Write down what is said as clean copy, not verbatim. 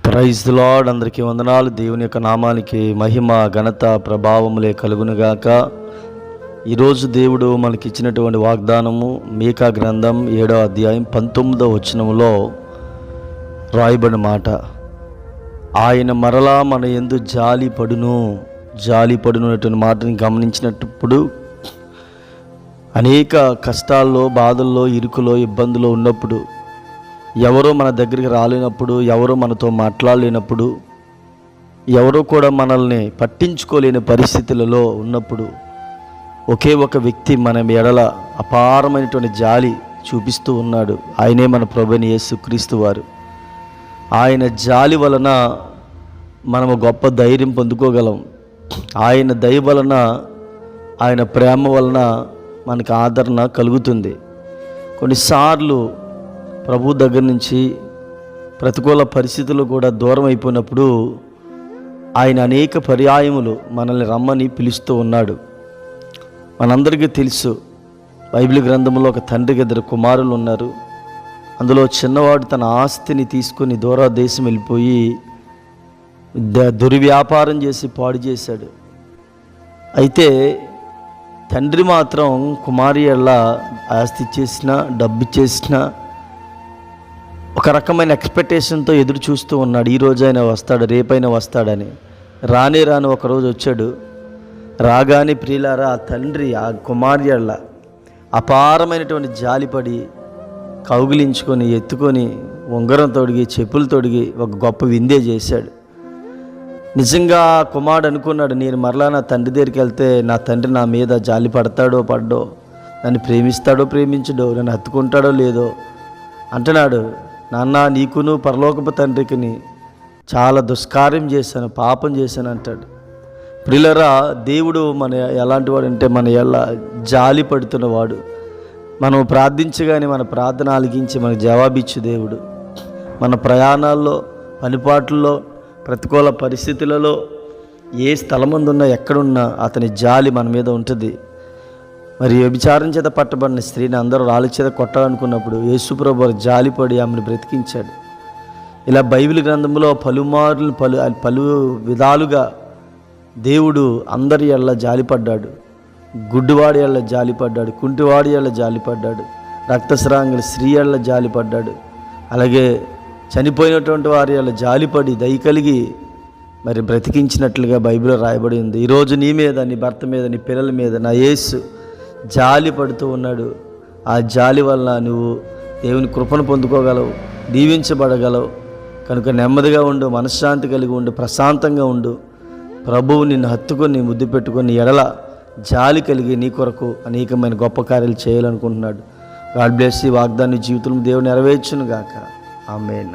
Praise the lord. అందరికీ వందనాలు. దేవుని యొక్క నామానికి మహిమ ఘనత ప్రభావములే కలుగునుగాక. ఈరోజు దేవుడు మనకి ఇచ్చినటువంటి వాగ్దానము మీకా గ్రంథం 7వ అధ్యాయం 19వ వచనములో రాయబడిన మాట, ఆయన మరలా మన యందు జాలిపడును అటువంటి మాటని గమనించినప్పుడు అనేక కష్టాల్లో, బాధల్లో, ఇరుకులో, ఇబ్బందులో ఉన్నప్పుడు, ఎవరో మన దగ్గరికి రాలేనప్పుడు, ఎవరో మనతో మాట్లాడలేనప్పుడు, ఎవరో కూడా మనల్ని పట్టించుకోలేని పరిస్థితులలో ఉన్నప్పుడు ఒకే ఒక వ్యక్తి మన ఎడల అపారమైనటువంటి జాలి చూపిస్తూ ఉన్నాడు. ఆయనే మన ప్రభువైన యేసుక్రీస్తు వారు. ఆయన జాలి వలన మనము గొప్ప ధైర్యం పొందుకోగలం. ఆయన దయ వలన, ఆయన ప్రేమ వలన మనకు ఆదరణ కలుగుతుంది. కొన్నిసార్లు ప్రభు దగ్గర నుంచి ప్రతికూల పరిస్థితులు కూడా దూరం అయిపోయినప్పుడు ఆయన అనేక పర్యాయములు మనల్ని రమ్మని పిలుస్తూ ఉన్నాడు. మనందరికీ తెలుసు, బైబిల్ గ్రంథంలో ఒక తండ్రికి 2 కుమారులు ఉన్నారు. అందులో చిన్నవాడు తన ఆస్తిని తీసుకుని దూరదేశం వెళ్ళిపోయి దుర్వ్యాపారం చేసి పాడు చేశాడు. అయితే తండ్రి మాత్రం కుమారి ఎలా ఆస్తి ఇచ్చేసినా, డబ్బు ఇచ్చేసినా ఒక రకమైన ఎక్స్పెక్టేషన్తో ఎదురు చూస్తూ ఉన్నాడు. ఈరోజు ఆయన వస్తాడు, రేపైనా వస్తాడని. రాను ఒకరోజు వచ్చాడు. రాగానే ప్రియులారా, ఆ తండ్రి ఆ కుమార్యళ్ళ అపారమైనటువంటి జాలిపడి కౌగిలించుకొని, ఎత్తుకొని, ఉంగరం తొడిగి, చెప్పులు తొడిగి ఒక గొప్ప విందే చేశాడు. నిజంగా ఆ కుమారుడు అనుకున్నాడు, నేను మరలా నా తండ్రి దగ్గరికి వెళ్తే నా తండ్రి నా మీద జాలి పడతాడో పడ్డో, నన్ను ప్రేమిస్తాడో ప్రేమించడో, నన్ను హత్తుకుంటాడో లేదో అంటున్నాడు. నాన్న, నీకును పరలోకపు తండ్రికిని చాలా దుష్కార్యం చేశాను, పాపం చేశాను అంటాడు. ప్రియులారా, దేవుడు మన ఎలాంటి వాడు అంటే మన ఎలా జాలి పడుతున్నవాడు. మనం ప్రార్థించగానే మన ప్రార్థన ఆలకించి మనకు జవాబిచ్చు దేవుడు. మన ప్రయాణాల్లో, పనిపాట్లలో, ప్రతికూల పరిస్థితులలో, ఏ స్థలమందున్నా, ఎక్కడున్నా అతని జాలి మన మీద ఉంటుంది. మరి వ్యభిచారం చేత పట్టబడిన స్త్రీని అందరూ రాళ్ళ చేత కొట్టాలనుకున్నప్పుడు యేసుప్రభు జాలిపడి ఆమెను బ్రతికించాడు. ఇలా బైబిల్ గ్రంథంలో పలు విధాలుగా దేవుడు అందరి ఎళ్ళ జాలిపడ్డాడు. గుడ్డివాడి ఎళ్ళ జాలిపడ్డాడు, కుంటివాడి ఎళ్ళ జాలిపడ్డాడు, రక్తస్రాంగుల స్త్రీ ఎళ్ళ జాలిపడ్డాడు. అలాగే చనిపోయినటువంటి వారి ఎళ్ళ జాలిపడి దయ కలిగి మరి బ్రతికించినట్లుగా బైబిల్లో రాయబడి ఉంది. ఈరోజు నీ మీద, నీ భర్త మీద, నీ పిల్లల మీద నా యేసు జాలి పడుతూ ఉన్నాడు. ఆ జాలి వలన నువ్వు దేవుని కృపను పొందుకోగలవు, దీవించబడగలవు. కనుక నెమ్మదిగా ఉండు, మనశ్శాంతి కలిగి ఉండు, ప్రశాంతంగా ఉండు. ప్రభువు నిన్ను హత్తుకొని, ముద్దు పెట్టుకొని, ఎడల జాలి కలిగి నీ కొరకు అనేకమైన గొప్ప కార్యాలు చేయాలనుకుంటున్నాడు. God bless you. వాగ్దాన్ని జీవితంలో దేవుని నెరవేర్చును గాక. ఆమేన్.